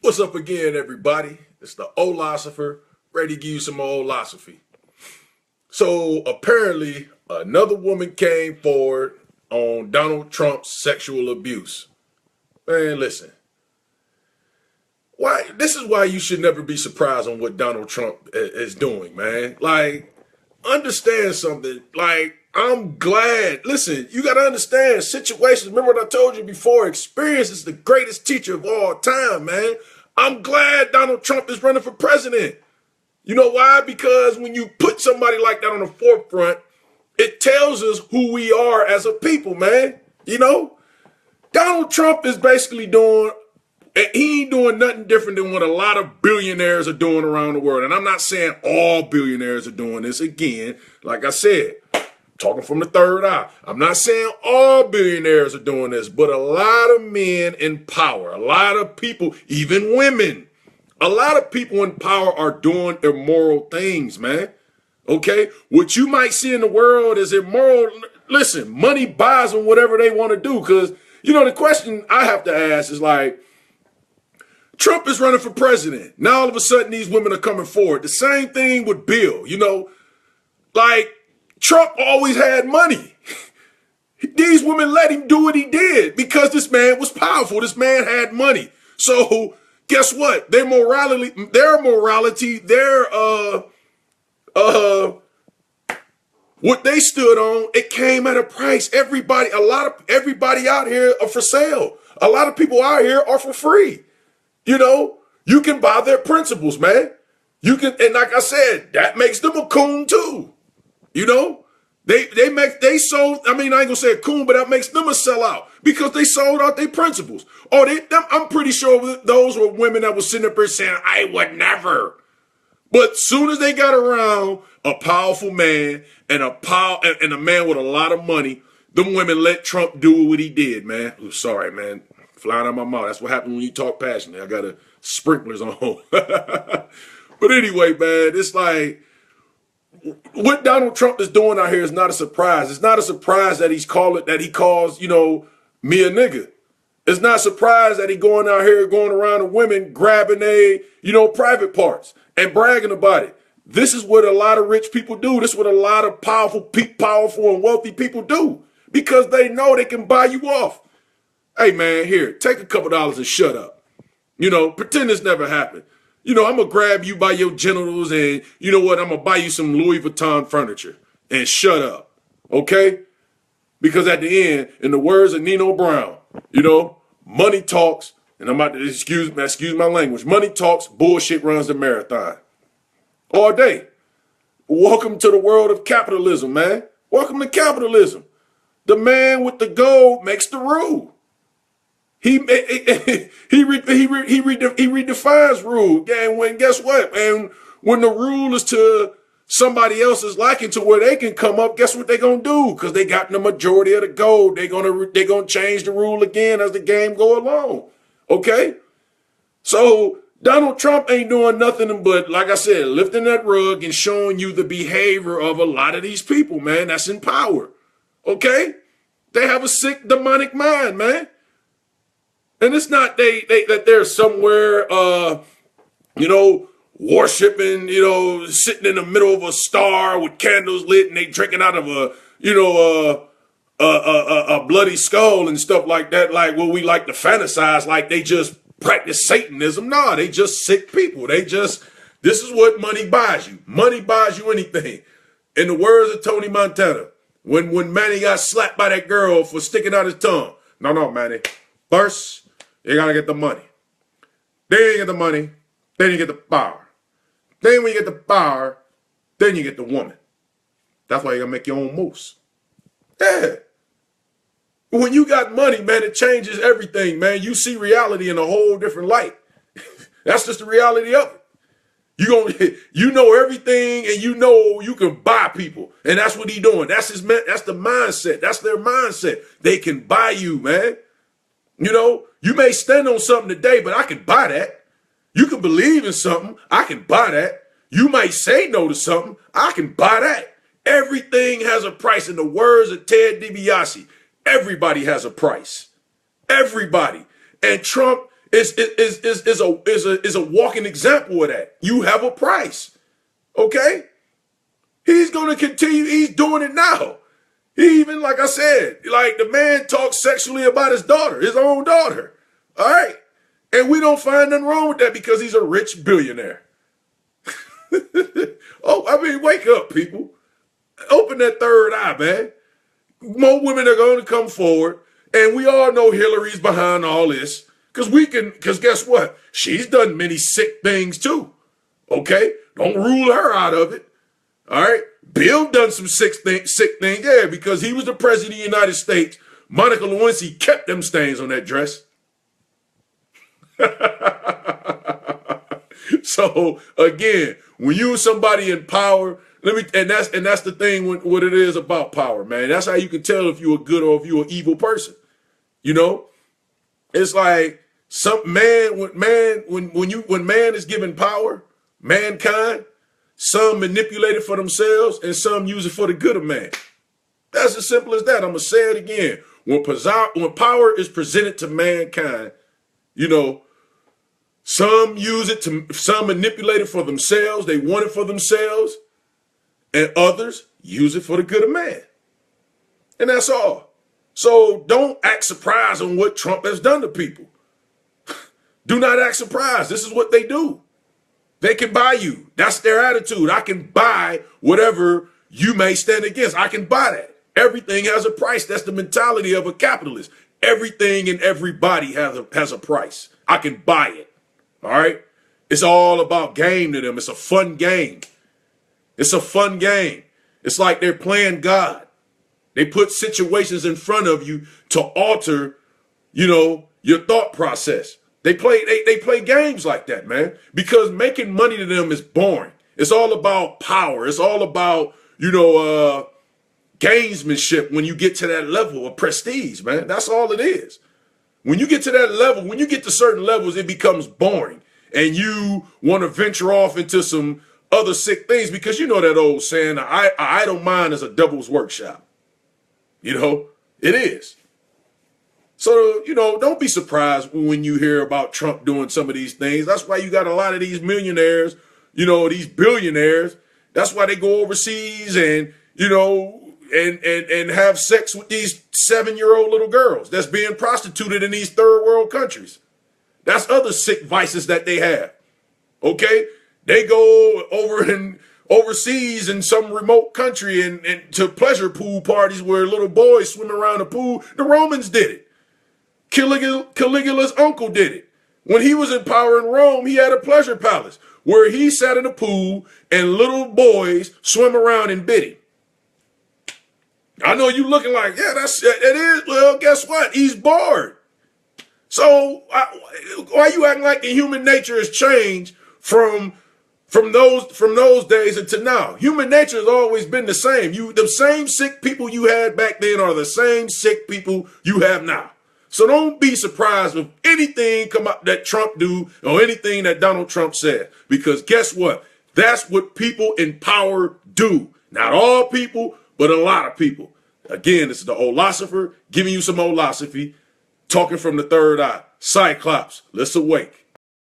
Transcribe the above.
What's up again, everybody? It's the Olosopher, ready to give you some more Olosophy. So apparently, another woman came forward on Donald Trump's sexual abuse. Man, listen. Why? This is why you should never be surprised on what Donald Trump is doing, man. Like, understand something. Like, I'm glad. Listen, you got to understand situations. Remember what I told you before? Experience is the greatest teacher of all time, man. I'm glad Donald Trump is running for president. You know why? Because when you put somebody like that on the forefront, it tells us who we are as a people, man. You know, Donald Trump is basically doing, he ain't doing nothing different than what a lot of billionaires are doing around the world. And I'm not saying all billionaires are doing this. Again, like I said, talking from the third eye. I'm not saying all billionaires are doing this, but a lot of men in power, a lot of people, even women, a lot of people in power are doing immoral things, man. Okay? What you might see in the world is immoral. Listen, money buys them whatever they want to do. Because, you know, the question I have to ask is like, Trump is running for president. Now all of a sudden these women are coming forward. The same thing with Bill, you know, like, Trump always had money. These women let him do what he did because this man was powerful. This man had money. So guess what? Their morality, what they stood on, it came at a price. Everybody out here are for sale. A lot of people out here are for free. You know, you can buy their principles, man. You can, and like I said, that makes them a coon too. You know, they sold, I mean, I ain't gonna say a coon, but that makes them a sellout because they sold out their principles. Oh, I'm pretty sure those were women that were sitting up there saying, I would never. But soon as they got around a powerful man and a man with a lot of money, them women let Trump do what he did, man. Ooh, sorry, man. Flying out of my mouth. That's what happens when you talk passionately. I got a sprinklers on. But anyway, man, it's like, what Donald Trump is doing out here is not a surprise. It's not a surprise that he calls, you know, me a nigga. It's not a surprise that he going out here, going around to women, grabbing private parts and bragging about it. This is what a lot of rich people do. This is what a lot of powerful and wealthy people do because they know they can buy you off. Hey, man, here, take a couple dollars and shut up. You know, pretend this never happened. You know, I'm going to grab you by your genitals and you know what? I'm going to buy you some Louis Vuitton furniture and shut up. Okay? Because at the end, in the words of Nino Brown, you know, money talks, and I'm about to excuse my language. Money talks, bullshit runs the marathon. All day. Welcome to the world of capitalism, man. Welcome to capitalism. The man with the gold makes the rule. He redefines rule. And when guess what? And when the rule is to somebody else's liking to where they can come up, guess what they're gonna do? Because they got the majority of the gold. They're gonna change the rule again as the game go along. Okay? So Donald Trump ain't doing nothing but, like I said, lifting that rug and showing you the behavior of a lot of these people, man, that's in power. Okay? They have a sick demonic mind, man. And it's not that they're somewhere, worshiping, sitting in the middle of a star with candles lit and they drinking out of a bloody skull and stuff like that. Like what we like to fantasize, like they just practice Satanism. No, they just sick people. This is what money buys you. Money buys you anything. In the words of Tony Montana, when Manny got slapped by that girl for sticking out his tongue. No, Manny. First, you gotta get the money. Then you get the money. Then you get the power. Then when you get the power, then you get the woman. That's why you gotta make your own moves. Yeah. When you got money, man, it changes everything, man. You see reality in a whole different light. That's just the reality of it. You know everything, and you know you can buy people, and that's what he doing. That's the mindset. That's their mindset. They can buy you, man. You know, you may stand on something today, but I can buy that. You can believe in something. I can buy that. You might say no to something. I can buy that. Everything has a price. In the words of Ted DiBiase, everybody has a price. Everybody. And Trump is a walking example of that. You have a price. Okay? He's gonna continue, he's doing it now. He even, like I said, like the man talks sexually about his daughter, his own daughter. All right? And we don't find nothing wrong with that because he's a rich billionaire. Oh, I mean, wake up, people. Open that third eye, man. More women are going to come forward. And we all know Hillary's behind all this. Because guess what? She's done many sick things too. Okay? Don't rule her out of it. All right? Bill done some sick things. Yeah, because he was the president of the United States. Monica Lewinsky kept them stains on that dress. So again, when you somebody in power, and that's the thing what it is about power, man. That's how you can tell if you're a good or if you're an evil person. You know, it's like when man is given power, mankind, some manipulate it for themselves and some use it for the good of man. That's as simple as that. I'm gonna say it again. When power is presented to mankind, you know, some manipulate it for themselves. They want it for themselves. And others use it for the good of man. And that's all. So don't act surprised on what Trump has done to people. Do not act surprised. This is what they do. They can buy you. That's their attitude. I can buy whatever you may stand against. I can buy that. Everything has a price. That's the mentality of a capitalist. Everything and everybody has a price. I can buy it. All right? It's all about game to them. It's a fun game. It's a fun game. It's like they're playing God. They put situations in front of you to alter, you know, your thought process. They play games like that, man, because making money to them is boring. It's all about power. It's all about, you know, gamesmanship when you get to that level of prestige, man. That's all it is. When you get to that level, when you get to certain levels, it becomes boring and you want to venture off into some other sick things because you know that old saying, I don't mind as a devil's workshop. You know, it is. So, you know, don't be surprised when you hear about Trump doing some of these things. That's why you got a lot of these millionaires, you know, these billionaires. That's why they go overseas and, you know, and have sex with these 7-year-old little girls that's being prostituted in these third world countries. That's other sick vices that they have. Okay? They go overseas in some remote country and to pleasure pool parties where little boys swim around the pool. The Romans did it. Caligula's uncle did it. When he was in power in Rome, he had a pleasure palace where he sat in a pool and little boys swim around and bid him. I know you looking like, yeah, it is. Well, guess what? He's bored. So why you acting like the human nature has changed from those days until now? Human nature has always been the same. The same sick people you had back then are the same sick people you have now. So don't be surprised if anything come up that Trump do or anything that Donald Trump said, because guess what? That's what people in power do. Not all people, but a lot of people. Again, this is the Olosopher giving you some Olosophy, talking from the third eye. Cyclops, let's awake.